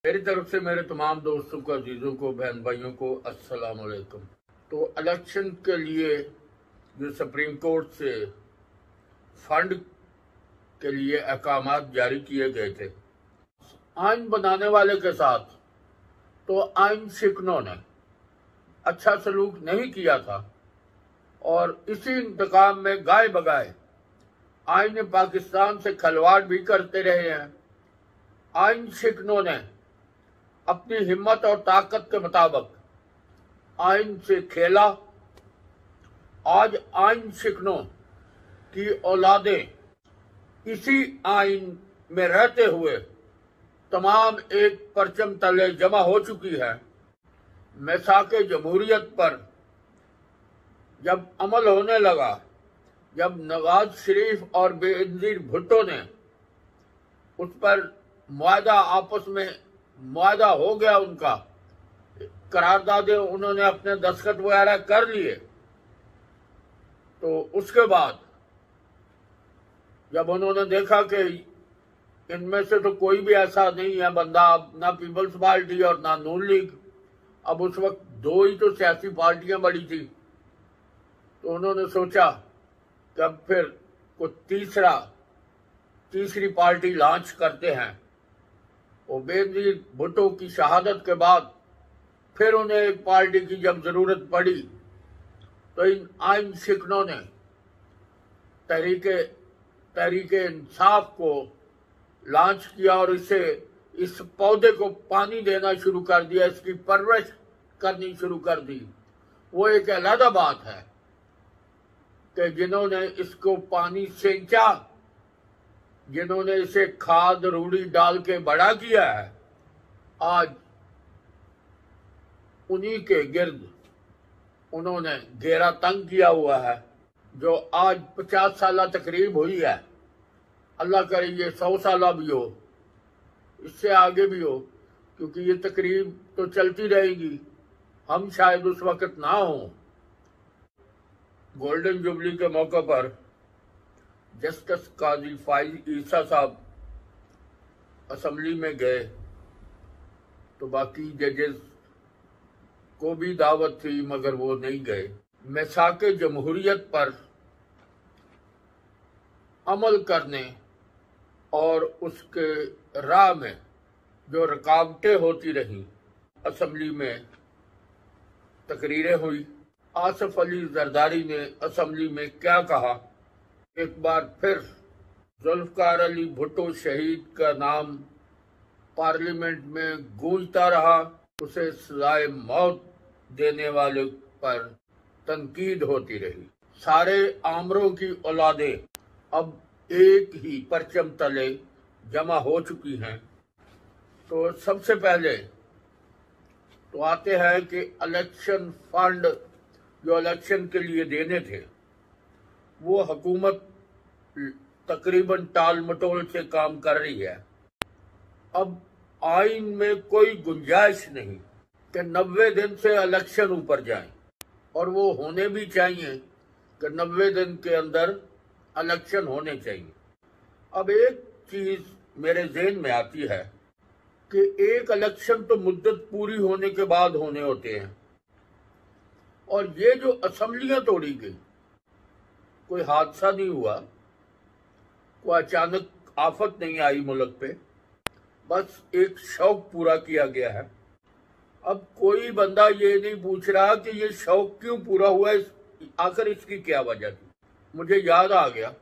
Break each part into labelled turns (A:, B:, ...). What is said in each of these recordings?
A: मेरी तरफ से मेरे तमाम दोस्तों को, अजीजों को, बहन भाइयों को अस्सलाम वालेकुम। तो इलेक्शन के लिए जो सुप्रीम कोर्ट से फंड के लिए अहकामात जारी किए गए थे, आइन बनाने वाले के साथ तो आइन शिकनों ने अच्छा सलूक नहीं किया था और इसी इंतकाम में गाय बगाए आइन पाकिस्तान से खिलवाड़ भी करते रहे हैं। आइन शिकनों ने अपनी हिम्मत और ताकत के मुताबिक आइन से खेला। आज आइन शिकनों की औलादें इसी आइन में रहते हुए तमाम एक परचम तले जमा हो चुकी है। मैसाके जमहूरियत पर जब अमल होने लगा, जब नवाज शरीफ और बेनजीर भुट्टो ने उस पर मुआहदा, आपस में मुआहदा हो गया, उनका करारदादे उन्होंने अपने दस्तखत वगैरह कर लिए, तो उसके बाद जब उन्होंने देखा कि इनमें से तो कोई भी ऐसा नहीं है बंदा, ना पीपल्स पार्टी और ना नून लीग, अब उस वक्त दो ही तो सियासी पार्टियां बड़ी थी, तो उन्होंने सोचा कि अब फिर कुछ तीसरी पार्टी लॉन्च करते हैं। वो बेनजीर भुट्टो की शहादत के बाद फिर उन्हें एक पार्टी की जब जरूरत पड़ी तो इन आइन शिकनों ने तहरीके इंसाफ को लॉन्च किया और इस पौधे को पानी देना शुरू कर दिया, इसकी परवरिश करनी शुरू कर दी। वो एक अलग बात है कि जिन्होंने इसको पानी सिंचा, जिन्होंने इसे खाद रूढ़ी डाल के बड़ा किया है, आज उन्हीं के गिर्द उन्होंने घेरा तंग किया हुआ है। जो आज 50 साल तकरीब हुई है, अल्लाह करे ये 100 साल भी हो, इससे आगे भी हो, क्योंकि ये तकरीब तो चलती रहेगी, हम शायद उस वक्त ना हो। गोल्डन जुबली के मौके पर जस्टिस काजी फाइज ईसा साहब असम्बली में गए तो बाकी जजेस को भी दावत थी मगर वो नहीं गए। मैसाके जमहूरियत पर अमल करने और उसके राह में जो रुकावटें होती रहीं, असम्बली में तकरीरें हुई। आसिफ अली जरदारी ने असम्बली में क्या कहा, एक बार फिर जुल्फकार अली भुट्टो शहीद का नाम पार्लियामेंट में गूंजता रहा। उसे सजाए मौत देने वाले पर तनकीद होती रही। सारे आमरों की औलादें अब एक ही परचम तले जमा हो चुकी हैं। तो सबसे पहले तो आते हैं कि इलेक्शन फंड जो इलेक्शन के लिए देने थे, वो हुकूमत तकरीबन टाल मटोल से काम कर रही है। अब आइन में कोई गुंजाइश नहीं कि 90 दिन से इलेक्शन ऊपर जाएं, और वो होने भी चाहिए कि 90 दिन के अंदर इलेक्शन होने चाहिए। अब एक चीज मेरे ज़हन में आती है कि एक इलेक्शन तो मुद्दत पूरी होने के बाद होने होते हैं, और ये जो असम्बलियां तोड़ी गई, कोई हादसा नहीं हुआ, कोई अचानक आफत नहीं आई मुल्क पे, बस एक शौक पूरा किया गया है। अब कोई बंदा ये नहीं पूछ रहा कि ये शौक क्यों पूरा हुआ, आखिर इसकी क्या वजह थी। मुझे याद आ गया,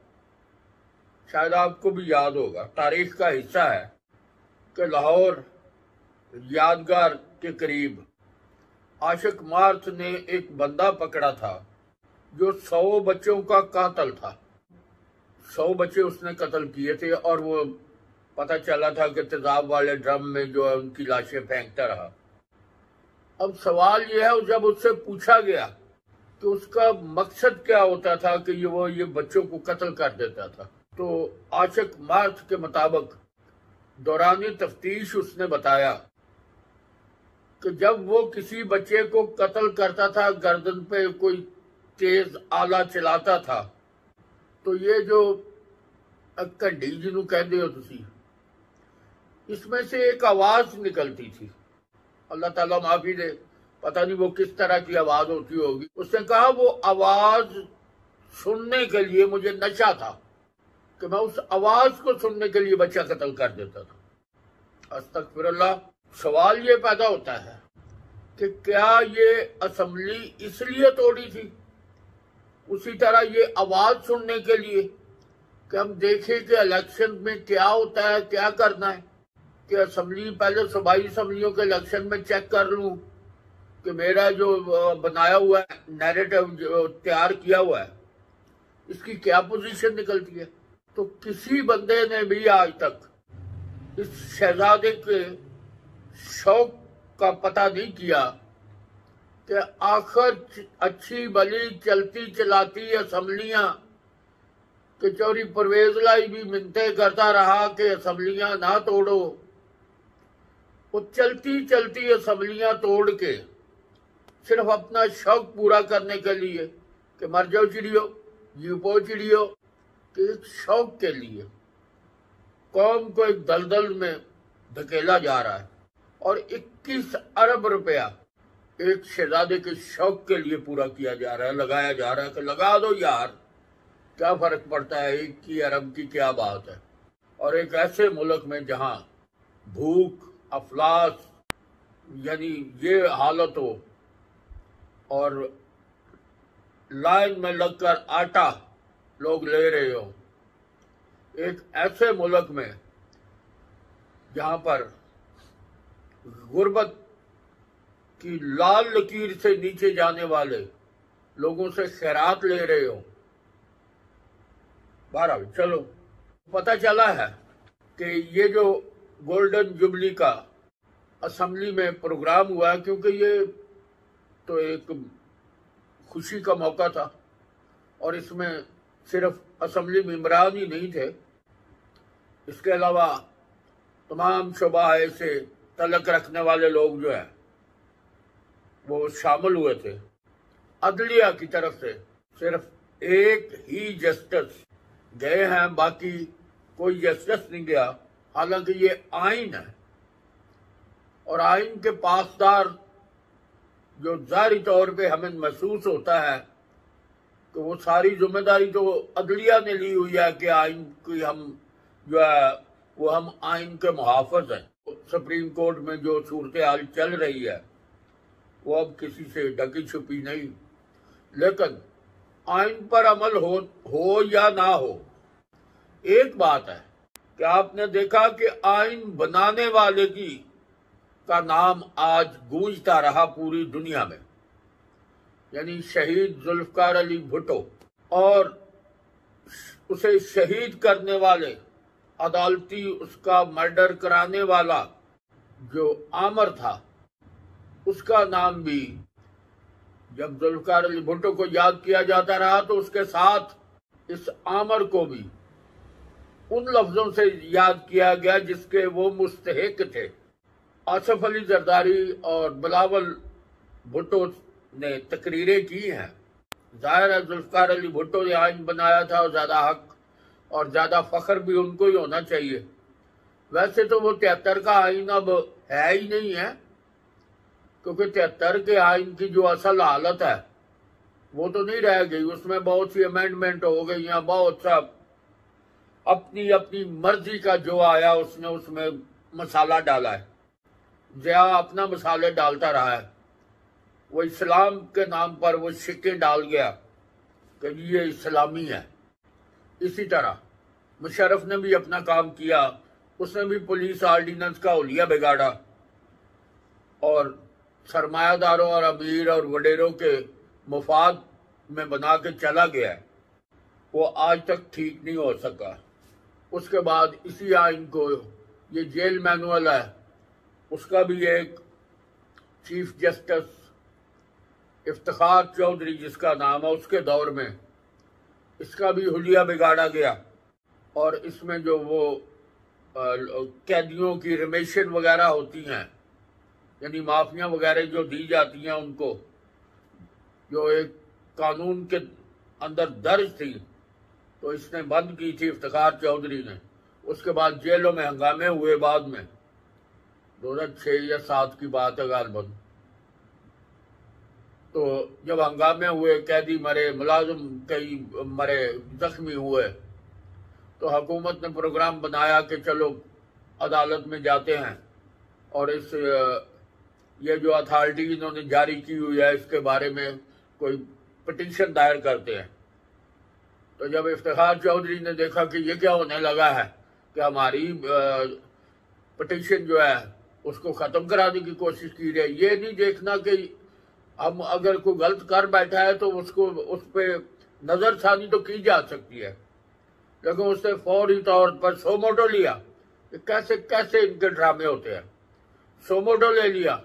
A: शायद आपको भी याद होगा, तारीख का हिस्सा है कि लाहौर यादगार के करीब आशिक मार्थ ने एक बंदा पकड़ा था जो 100 बच्चों का कातिल था। 100 बच्चे उसने कत्ल किए थे और वो पता चला था कि तेजाब वाले ड्रम में जो है उनकी लाशें फेंकता रहा। अब सवाल यह है, जब उससे पूछा गया कि उसका मकसद क्या होता था कि ये बच्चों को कत्ल कर देता था, तो आशिक मार्थ के मुताबिक दौरान तफ्तीश उसने बताया कि जब वो किसी बच्चे को कत्ल करता था, गर्दन पे कोई तेज आला चलाता था, तो ये जो घंटी जिन्हों कहते हो तुसी, इसमें से एक आवाज निकलती थी, अल्लाह ताला माफी दे, पता नहीं वो किस तरह की आवाज होती होगी। उसने कहा वो आवाज सुनने के लिए मुझे नशा था कि मैं उस आवाज को सुनने के लिए बच्चा कत्ल कर देता था। अस्तगफिरुल्लाह। सवाल ये पैदा होता है कि क्या ये असेंबली इसलिए तोड़ी थी, उसी तरह ये आवाज सुनने के लिए कि हम देखें कि इलेक्शन में क्या होता है, क्या करना है, कि असेंबली पहले सूबाई असेंबलियों के इलेक्शन में चेक कर लूं कि मेरा जो बनाया हुआ है नैरेटिव जो तैयार किया हुआ है इसकी क्या पोजीशन निकलती है। तो किसी बंदे ने भी आज तक इस शहजादे के शौक का पता नहीं किया कि आखिर अच्छी भली चलती चलाती असेंबलियां कि चौरी परवेज लाई भी मिन्नते करता रहा कि असेंबलियां ना तोड़ो, वो चलती चलती असेंबलियां तोड़ के सिर्फ अपना शौक पूरा करने के लिए कि मर जाओ चिड़ियो, जीपो चिड़ियो, कि एक शौक के लिए कौम को एक दलदल में धकेला जा रहा है। और 21 अरब रुपया एक शहजादे के शौक के लिए पूरा किया जा रहा है, लगाया जा रहा है कि लगा दो यार, क्या फर्क पड़ता है, 21 अरब की क्या बात है। और एक ऐसे मुल्क में जहां भूख अफलास यानी ये हालत हो और लाइन में लगकर आटा लोग ले रहे हो, एक ऐसे मुल्क में जहां पर गुर्बत की लाल लकीर से नीचे जाने वाले लोगों से खैरात ले रहे हो। बहरहाल चलो, पता चला है कि ये जो गोल्डन जुबली का असेंबली में प्रोग्राम हुआ है, क्योंकि ये तो एक खुशी का मौका था और इसमें सिर्फ असेंबली मेंबरान ही नहीं थे, इसके अलावा तमाम शोबाए से तलक रखने वाले लोग जो है वो शामिल हुए थे। अदलिया की तरफ से सिर्फ एक ही जस्टिस गए हैं, बाकी कोई जस्टिस नहीं गया। हालांकि ये आइन है और आइन के पासदार जो जाहिरी तौर पे हमें महसूस होता है कि वो सारी जिम्मेदारी तो अदलिया ने ली हुई है कि आइन की हम जो है वो हम आइन के मुहाफिज हैं। सुप्रीम कोर्ट में जो सूरत हाल चल रही है वो अब किसी से ढकी छुपी नहीं, लेकिन आइन पर अमल हो या ना हो, एक बात है कि आपने देखा कि आइन बनाने वाले का नाम आज गूंजता रहा पूरी दुनिया में, यानी शहीद जुल्फकार अली भुट्टो, और उसे शहीद करने वाले अदालती उसका मर्डर कराने वाला जो आमर था, उसका नाम भी जब जुल्फकार अली भुट्टो को याद किया जाता रहा तो उसके साथ इस आमर को भी उन लफ्जों से याद किया गया जिसके वो मुस्तहिक थे। आसिफ अली जरदारी और बिलावल भुट्टो ने तकरीरें की हैं। जाहिर है जुल्फकार अली भुट्टो ने आइन बनाया था और ज्यादा हक और ज्यादा फख्र भी उनको ही होना चाहिए। वैसे तो वो 73 का आइन अब है ही नहीं है, क्योंकि 73 के आइन की जो असल हालत है वो तो नहीं रह गई, उसमें बहुत सी अमेंडमेंट हो गई हैं, बहुत सा अपनी अपनी मर्जी का जो आया उसने उसमें मसाला डाला है। जिया अपना मसाले डालता रहा है, वो इस्लाम के नाम पर वो शिक्के डाल गया कि ये इस्लामी है। इसी तरह मुशर्रफ ने भी अपना काम किया, उसने भी पुलिस ऑर्डिनेंस का हुलिया बिगाड़ा और सरमायादारों और अमीर और वडेरों के मुफाद में बना के चला गया है। वो आज तक ठीक नहीं हो सका। उसके बाद इसी आइन को ये जेल मैनुअल है, उसका भी एक चीफ जस्टिस इफ्तिखार चौधरी जिसका नाम है, उसके दौर में इसका भी हुलिया बिगाड़ा गया और इसमें जो वो कैदियों की रिमेशन वगैरह होती हैं, यानी माफियां वगैरह जो दी जाती हैं उनको, जो एक कानून के अंदर दर्ज थी, तो इसने बंद की थी इफ्तिखार चौधरी ने। उसके बाद जेलों में हंगामे हुए बाद में, 2006 या 7 की बात है गालबन। तो जब हंगामे हुए, कैदी मरे, मुलाजिम कई मरे, जख्मी हुए, तो हुकूमत ने प्रोग्राम बनाया कि चलो अदालत में जाते हैं और ये जो अथॉरिटी इन्होंने जारी की हुई है इसके बारे में कोई पिटीशन दायर करते हैं। तो जब इफ्तिखार चौधरी ने देखा कि ये क्या होने लगा है कि हमारी पिटीशन जो है उसको ख़त्म कराने की कोशिश की रही है, ये नहीं देखना कि हम अगर कोई गलत कर बैठा है तो उसको उस पर नज़रसानी तो की जा सकती है, लेकिन उसने फौरी तौर पर सोमोटो लिया। कैसे कैसे इनके ड्रामे होते हैं। सोमोटो ले लिया।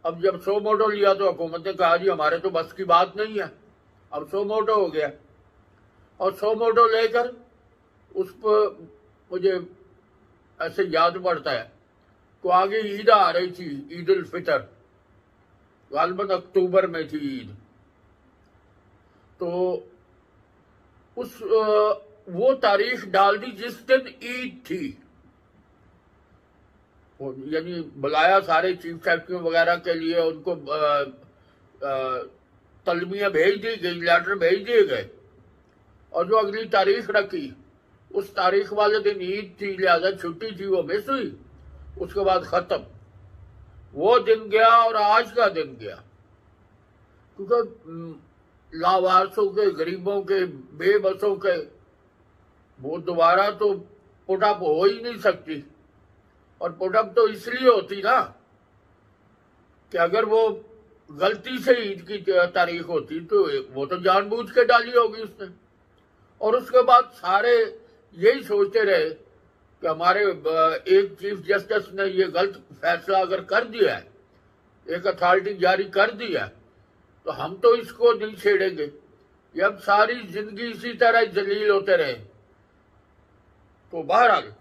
A: अब जब सोमोटो लिया तो हुकूमत ने कहा जी हमारे तो बस की बात नहीं है, अब सोमोटो हो गया। और सोमोटो लेकर उस पर मुझे ऐसे याद पड़ता है तो आगे ईद आ रही थी, ईद उल फितर, गालबन अक्टूबर में थी ईद। तो उस वो तारीख डाल दी जिस दिन ईद थी, यानी बुलाया सारे चीफ सेक्रेटरी वगैरह के लिए, उनको तलमिया भेज दी गई, लेटर भेज दिए गए, और जो अगली तारीख रखी उस तारीख वाले दिन ईद थी, लिहाजा छुट्टी थी, वो मिस हुई। उसके बाद खत्म, वो दिन गया और आज का दिन गया, क्योंकि लावारसों के, गरीबों के, बेबसों के वो दोबारा तो पुटअप हो ही नहीं सकती। और पुटअप तो इसलिए होती ना कि अगर वो गलती से ईद की तारीख होती तो वो तो जानबूझ के डाली होगी उसने। और उसके बाद सारे यही सोचते रहे कि हमारे एक चीफ जस्टिस ने ये गलत फैसला अगर कर दिया है, एक अथॉरिटी जारी कर दी है, तो हम तो इसको नहीं छेड़ेंगे। ये अब सारी जिंदगी इसी तरह जलील होते रहे। तो बहरहाल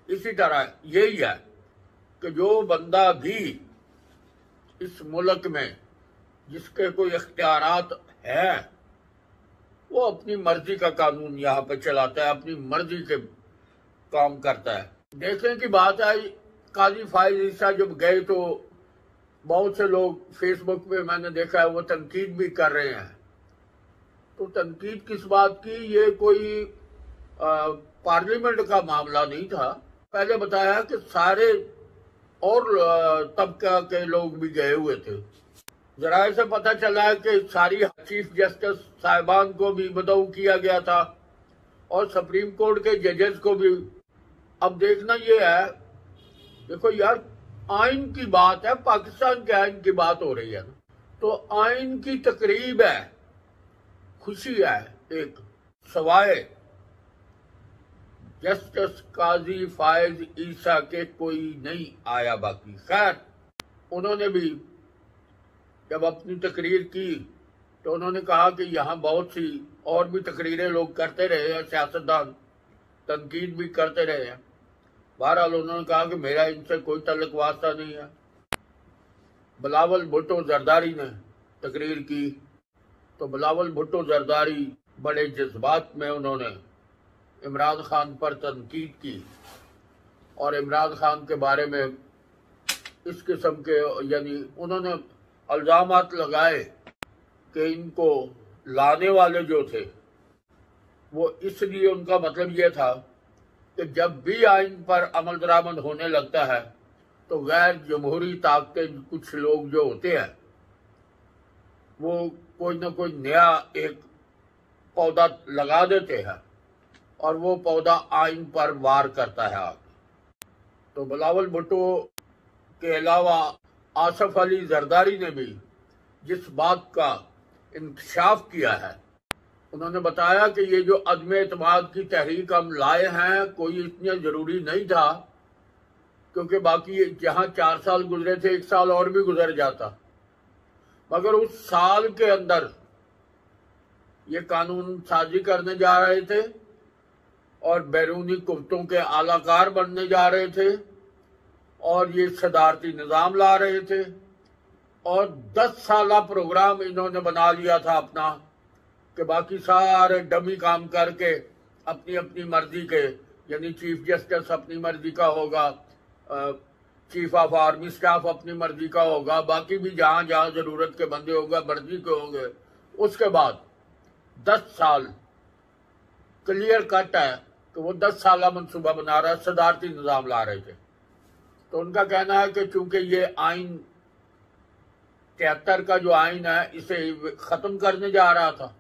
A: इसी तरह यही है कि जो बंदा भी इस मुल्क में जिसके कोई इख्तियारात है वो अपनी मर्जी का कानून यहाँ पे चलाता है, अपनी मर्जी के काम करता है। देखने की बात आई, काजी फाइज ईसा जब गए तो बहुत से लोग फेसबुक पे मैंने देखा है वो तनकीद भी कर रहे हैं। तो तनकीद किस बात की? ये कोई पार्लियामेंट का मामला नहीं था। पहले बताया कि सारे और तबका के लोग भी गए हुए थे। जरा से पता चला है कि सारी चीफ जस्टिस साहिबान को भी मदऊ किया गया था और सुप्रीम कोर्ट के जजेस को भी। अब देखना ये है, देखो यार, आइन की बात है, पाकिस्तान के आइन की बात हो रही है ना, तो आइन की तकरीब है, खुशी है एक, सवाए जस्टिस काजी फायज ईसा के कोई नहीं आया बाकी। खैर, उन्होंने भी जब अपनी तकरीर की तो उन्होंने कहा कि यहाँ बहुत सी और भी तकरीरें लोग करते रहे हैं, सियासतदान तनकीद भी करते रहे हैं। बहरहाल उन्होंने कहा कि मेरा इनसे कोई तल्लुक वास्ता नहीं है। बिलावल भुट्टो जरदारी ने तकरीर की तो बिलावल भुट्टो जरदारी बड़े जज्बात में उन्होंने इमरान खान पर तनकीद की और इमरान खान के बारे में इस किस्म के, यानी उन्होंने इल्जामात लगाए कि इनको लाने वाले जो थे वो, इसलिए उनका मतलब ये था कि जब भी आइन पर अमल दरामद होने लगता है तो गैर जमहूरी ताकतें, कुछ लोग जो होते हैं वो कोई ना कोई नया एक पौधा लगा देते हैं और वो पौधा आइन पर वार करता है आगे। तो बिलावल भुट्टो के अलावा आसफ अली जरदारी ने भी जिस बात का इंकशाफ किया है, उन्होंने बताया कि ये जो अदम एतमाद की तहरीक हम लाए हैं कोई इतना जरूरी नहीं था, क्योंकि बाकी जहां 4 साल गुजरे थे 1 साल और भी गुजर जाता, मगर उस साल के अंदर ये कानून साजी करने जा रहे थे और बैरूनी कुव्वतों के आलाकार बनने जा रहे थे और ये सदारती निज़ाम ला रहे थे और 10 साला प्रोग्राम इन्होंने बना लिया था अपना कि बाकी सारे डमी काम करके अपनी अपनी मर्जी के, यानी चीफ जस्टिस अपनी मर्जी का होगा, चीफ ऑफ आर्मी स्टाफ अपनी मर्जी का होगा, बाकी भी जहां जहां जरूरत के बंदे होगा मर्जी के होंगे। उसके बाद 10 साल क्लियर कट है कि वो 10 साल का मनसूबा बना रहा है, सदारती निज़ाम ला रहे थे। तो उनका कहना है कि चूंकि ये आइन 73 का जो आइन है इसे खत्म करने जा रहा था,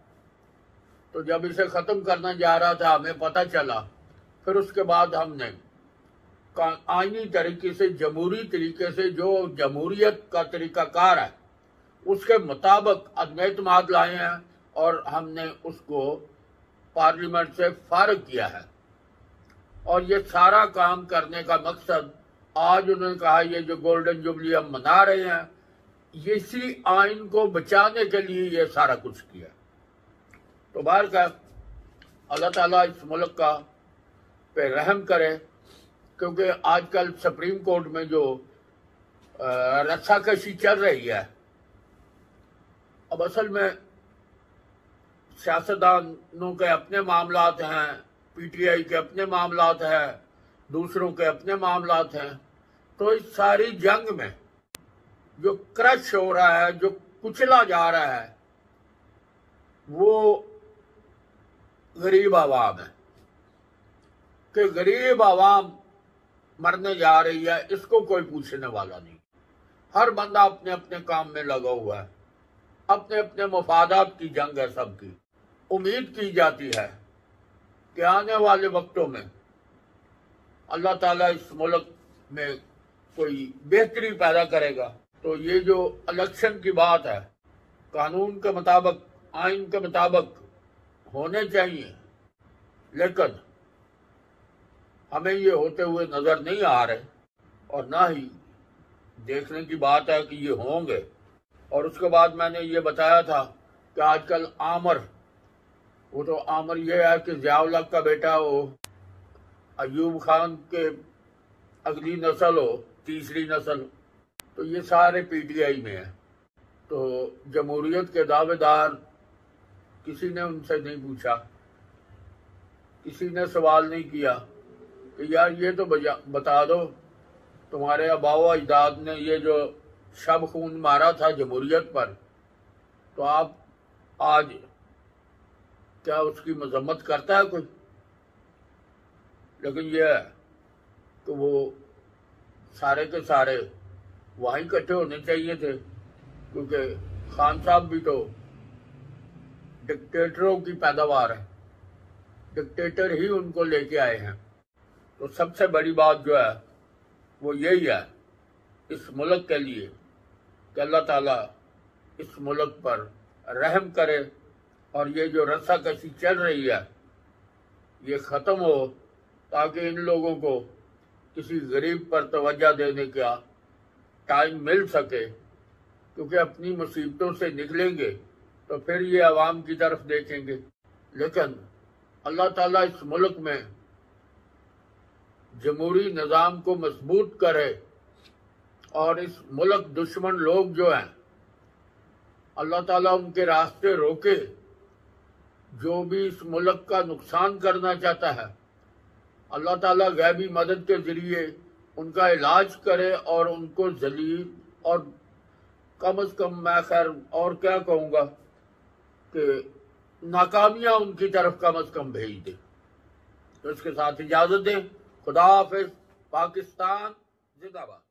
A: तो जब इसे खत्म करने जा रहा था हमें पता चला, फिर उसके बाद हमने आईनी तरीके से, जमहूरी तरीके से, जो जमहूरियत का तरीकाकार है उसके मुताबिक अदम एतमाद लाए हैं और हमने उसको पार्लियामेंट से फारिग किया है। और ये सारा काम करने का मकसद, आज उन्होंने कहा ये जो गोल्डन जुबली हम मना रहे हैं, इसी आइन को बचाने के लिए ये सारा कुछ किया। तो बाहर का अल्लाह ताला इस मुल्क का पे रहम करे, क्योंकि आजकल सुप्रीम कोर्ट में जो रस्साकशी चल रही है, अब असल में सियासतदानों के अपने मामलात हैं, पीटीआई के अपने मामलात हैं, दूसरों के अपने मामलात हैं। तो इस सारी जंग में जो क्रश हो रहा है, जो कुचला जा रहा है, वो गरीब आवाम है। कि गरीब आवाम मरने जा रही है, इसको कोई पूछने वाला नहीं। हर बंदा अपने अपने काम में लगा हुआ है, अपने अपने मफादात की जंग है सबकी। उम्मीद की जाती है कि आने वाले वक्तों में अल्लाह ताला इस मुल्क में कोई बेहतरी पैदा करेगा। तो ये जो इलेक्शन की बात है, कानून के मुताबिक, आइन के मुताबिक होने चाहिए, लेकिन हमें ये होते हुए नजर नहीं आ रहे, और ना ही देखने की बात है कि ये होंगे। और उसके बाद मैंने ये बताया था कि आजकल आमर, वो तो आमर ये है कि ज़िया-उल हक का बेटा हो, अयूब खान के अगली नस्ल हो, तीसरी नस्ल, तो ये सारे पीटीआई में है। तो जमहूरियत के दावेदार, किसी ने उनसे नहीं पूछा, किसी ने सवाल नहीं किया कि यार ये तो बता दो, तुम्हारे आबाओ अजदाद ने ये जो शब खून मारा था जमहूरियत पर, तो आप आज क्या उसकी मजम्मत करता है कोई? लेकिन यह है कि वो सारे के सारे वहीं इकट्ठे होने चाहिए थे, क्योंकि खान साहब भी तो डिक्टेटरों की पैदावार है, डिक्टेटर ही उनको लेके आए हैं। तो सबसे बड़ी बात जो है वो यही है इस मुल्क के लिए कि अल्लाह ताला इस मुल्क पर रहम करे और ये जो रस्साकशी चल रही है ये ख़त्म हो, ताकि इन लोगों को किसी गरीब पर तवज्जो देने का टाइम मिल सके, क्योंकि अपनी मुसीबतों से निकलेंगे तो फिर ये आवाम की तरफ देखेंगे। लेकिन अल्लाह ताला इस मुल्क में जमहूरी निज़ाम को मजबूत करे और इस मुल्क दुश्मन लोग जो हैं अल्लाह ताला उनके रास्ते रोके, जो भी इस मुल्क का नुकसान करना चाहता है अल्लाह ताला गैबी मदद के जरिए उनका इलाज करे और उनको जलील और कम अज कम, मैं खैर और क्या कहूँगा कि नाकामियाँ उनकी तरफ कम अज कम भेज दे। तो इसके साथ इजाज़त दें। खुदा हाफिज। पाकिस्तान जिंदाबाद।